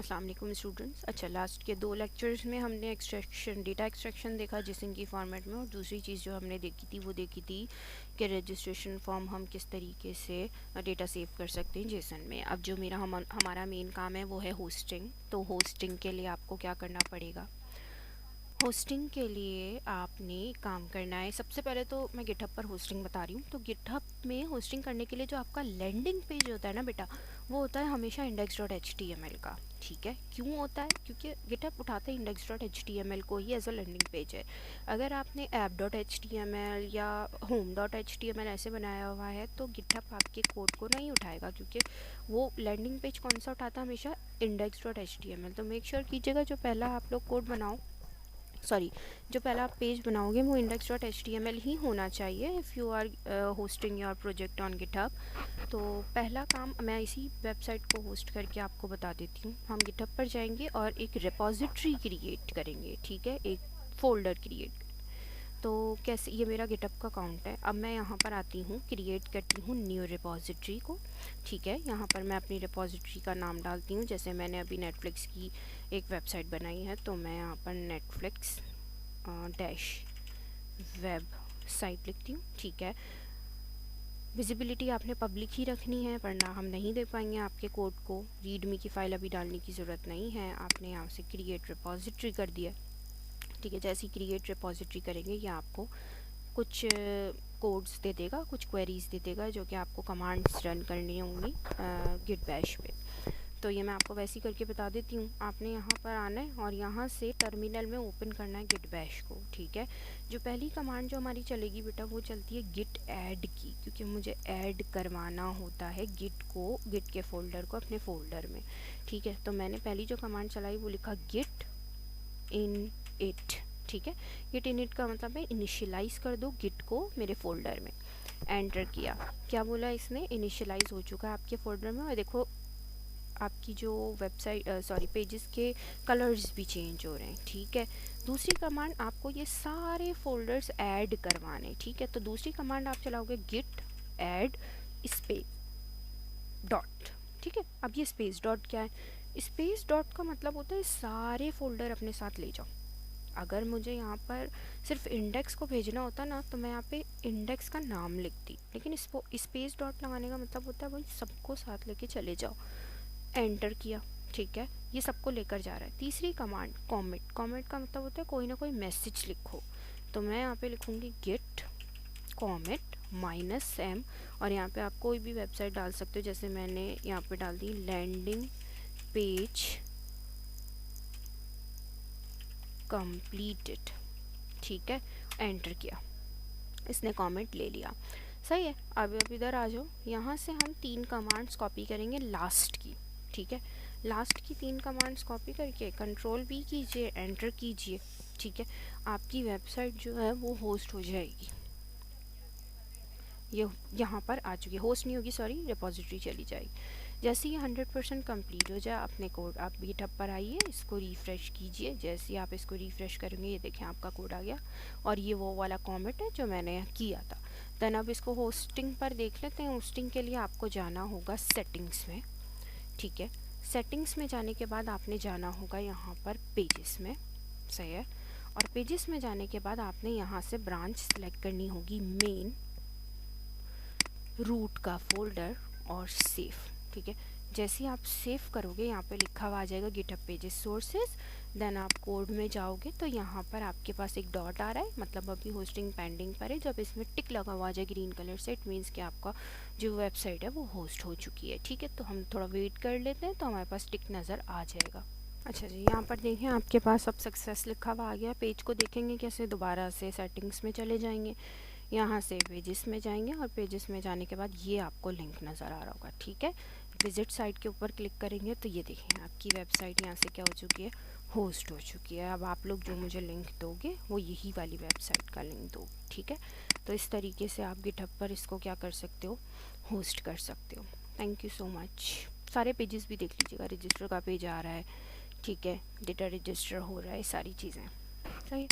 अस्सलाम वालेकुम स्टूडेंट्स। अच्छा, लास्ट के 2 लेक्चर्स में हमने एक्सट्रैक्शन, डेटा एक्सट्रैक्शन देखा जेसन की फॉर्मेट में, और दूसरी चीज़ जो हमने देखी थी वो देखी थी कि रजिस्ट्रेशन फॉर्म हम किस तरीके से डेटा सेव कर सकते हैं जेसन में। अब जो हमारा मेन काम है वो है होस्टिंग। तो होस्टिंग के लिए आपको क्या करना पड़ेगा? होस्टिंग के लिए आपने काम करना है। सबसे पहले तो मैं गिटहब पर होस्टिंग बता रही हूँ। तो गिटहब में होस्टिंग करने के लिए जो आपका लैंडिंग पेज होता है ना बेटा, वो होता है हमेशा index.html का। ठीक है, क्यों होता है? क्योंकि गिटहब उठाते हैं index.html को ही एज अ लैंडिंग पेज है। अगर आपने app.html या home.html ऐसे बनाया हुआ है तो गिटहब आपके कोड को नहीं उठाएगा, क्योंकि वो लैंडिंग पेज कौन सा उठाता है? हमेशा index.html। तो मेक श्योर कीजिएगा जो पहला आप लोग कोड बनाओ, जो पहला आप पेज बनाओगे वो index.html ही होना चाहिए if you are hosting your project on GitHub. तो पहला काम मैं इसी वेबसाइट को होस्ट करके आपको बता देती हूँ। हम गिटहब पर जाएंगे और एक रिपॉजिटरी क्रिएट करेंगे। ठीक है, एक फ़ोल्डर क्रिएट। तो कैसे, ये मेरा गिटहब का अकाउंट है। अब मैं यहाँ पर आती हूँ, क्रिएट करती हूँ न्यू रिपॉजिटरी को। ठीक है, यहाँ पर मैं अपनी रिपॉजिटरी का नाम डालती हूँ। जैसे मैंने अभी नेटफ्लिक्स की एक वेबसाइट बनाई है, तो मैं यहाँ पर नेटफ्लिक्स डैश वेब साइट लिखती हूँ। ठीक है, विजिबिलिटी आपने पब्लिक ही रखनी है, वरना हम नहीं दे पाएंगे आपके कोड को। रीडमी की फ़ाइल अभी डालने की ज़रूरत नहीं है। आपने यहाँ से क्रिएट रिपॉजिटरी कर दिया। ठीक है, जैसे ही क्रिएट रिपॉजिटरी करेंगे ये आपको कुछ कोड्स दे देगा, कुछ क्वेरीज दे देगा, जो कि आपको कमांड्स रन करनी होंगी गिट बैश पे। तो ये मैं आपको वैसे ही करके बता देती हूँ। आपने यहाँ पर आना है और यहाँ से टर्मिनल में ओपन करना है गिट बैश को। ठीक है, जो पहली कमांड जो हमारी चलेगी बेटा वो चलती है गिट ऐड की, क्योंकि मुझे ऐड करवाना होता है गिट को, गिट के फोल्डर को अपने फोल्डर में। ठीक है, तो मैंने पहली जो कमांड चलाई वो लिखा गिट इन इट। ठीक है, गिट इन इट का मतलब है इनिशियलाइज़ कर दो गिट को मेरे फोल्डर में। एंटर किया, क्या बोला इसने? इनिशियलाइज हो चुका है आपके फोल्डर में। और देखो आपकी जो वेबसाइट पेजेस के कलर्स भी चेंज हो रहे हैं। ठीक है, दूसरी कमांड आपको ये सारे फोल्डर्स ऐड करवाने। ठीक है, तो दूसरी कमांड आप चलाओगे गिट ऐड स्पेस डॉट। ठीक है, अब ये स्पेस डॉट क्या है? स्पेस डॉट का मतलब होता है सारे फोल्डर अपने साथ ले जाओ। अगर मुझे यहाँ पर सिर्फ इंडेक्स को भेजना होता ना तो मैं यहाँ पे इंडेक्स का नाम लिखती, लेकिन इसको स्पेस डॉट लगाने का मतलब होता है भाई सबको साथ लेके चले जाओ। एंटर किया। ठीक है, ये सबको लेकर जा रहा है। तीसरी कमांड कॉमेट। कॉमेट का मतलब होता है कोई ना कोई मैसेज लिखो। तो मैं यहाँ पे लिखूँगी गेट कॉमेट -m, और यहाँ पे आप कोई भी वेबसाइट डाल सकते हो। जैसे मैंने यहाँ पे डाल दी लैंडिंग पेज कंप्लीटेड। ठीक है, एंटर किया, इसने कमेंट ले लिया। सही है, अब इधर आ जाओ। यहाँ से हम 3 कमांड्स कॉपी करेंगे लास्ट की। ठीक है, लास्ट की 3 कमांड्स कॉपी करके कंट्रोल V कीजिए, एंटर कीजिए। ठीक है, आपकी वेबसाइट जो है वो होस्ट हो जाएगी। ये यहाँ पर आ चुकी है, होस्ट नहीं होगी सॉरी, रिपॉजिटरी चली जाएगी। जैसे ही 100% कंप्लीट हो जाए अपने कोड, आप गिटहब पर आइए, इसको रिफ़्रेश कीजिए। जैसे ही आप इसको रिफ़्रेश करेंगे ये देखें आपका कोड आ गया, और ये वो वाला कमेंट है जो मैंने किया था। देन अब इसको होस्टिंग पर देख लेते हैं। होस्टिंग के लिए आपको जाना होगा सेटिंग्स में। ठीक है, सेटिंग्स में जाने के बाद आपने जाना होगा यहाँ पर पेजेस में। सही है, और पेजेस में जाने के बाद आपने यहाँ से ब्रांच सेलेक्ट करनी होगी, मेन, रूट का फोल्डर और सेव। ठीक है, जैसे ही आप सेव करोगे यहाँ पे लिखा हुआ आ जाएगा गिटहब पेजेस सोर्सेज। देन आप कोड में जाओगे तो यहाँ पर आपके पास एक डॉट आ रहा है, मतलब अभी होस्टिंग पेंडिंग पर है। जब इसमें टिक लगा हुआ आ जाए ग्रीन कलर से, इट मीन्स कि आपका जो वेबसाइट है वो होस्ट हो चुकी है। ठीक है, तो हम थोड़ा वेट कर लेते हैं तो हमारे पास टिक नज़र आ जाएगा। अच्छा जी, यहाँ पर देखें आपके पास अब सक्सेस लिखा हुआ आ गया। पेज को देखेंगे कैसे? दोबारा से सेटिंग्स में चले जाएंगे, यहाँ से पेजेस में जाएंगे, और पेजेस में जाने के बाद ये आपको लिंक नज़र आ रहा होगा। ठीक है, विजिट साइट के ऊपर क्लिक करेंगे तो ये देखें आपकी वेबसाइट यहाँ से क्या हो चुकी है? होस्ट हो चुकी है। अब आप लोग जो मुझे लिंक दोगे वो यही वाली वेबसाइट का लिंक दोगे। ठीक है, तो इस तरीके से आप गिटहब पर इसको क्या कर सकते हो? होस्ट कर सकते हो। Thank you so much. सारे पेजेस भी देख लीजिएगा, रजिस्टर का पेज आ रहा है। ठीक है, डेटा रजिस्टर हो रहा है, सारी चीज़ें। सही।